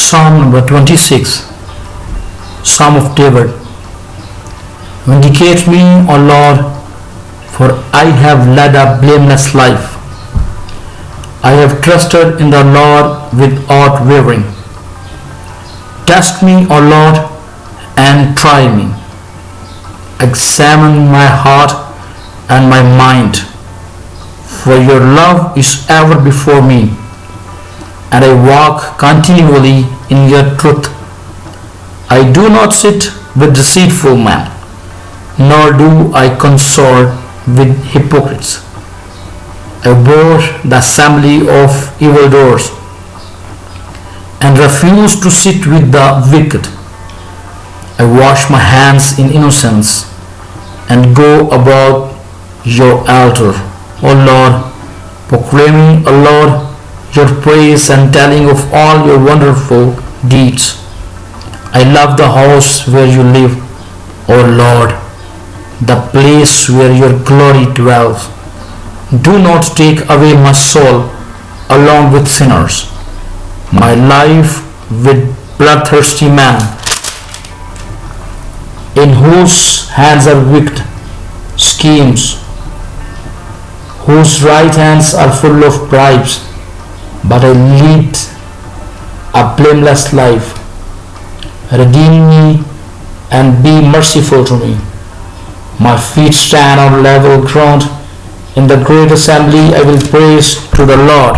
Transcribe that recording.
Psalm number 26, Psalm of David. Vindicate me, O Lord, for I have led a blameless life. I have trusted in the Lord without wavering. Test me, O Lord, and try me. Examine my heart and my mind, for your love is ever before me, and I walk continually in your truth. I do not sit with deceitful men, nor do I consort with hypocrites. I abhor the assembly of evildoers, and refuse to sit with the wicked. I wash my hands in innocence, and go about your altar, O Lord, proclaiming, O Lord, your praise and telling of all your wonderful deeds. I love the house where you live, O Lord, the place where your glory dwells. Do not take away my soul along with sinners, my life with bloodthirsty men, in whose hands are wicked schemes, whose right hands are full of bribes. But I lead a blameless life. Redeem me and be merciful to me. My feet stand on level ground. In the great assembly I will praise to the Lord.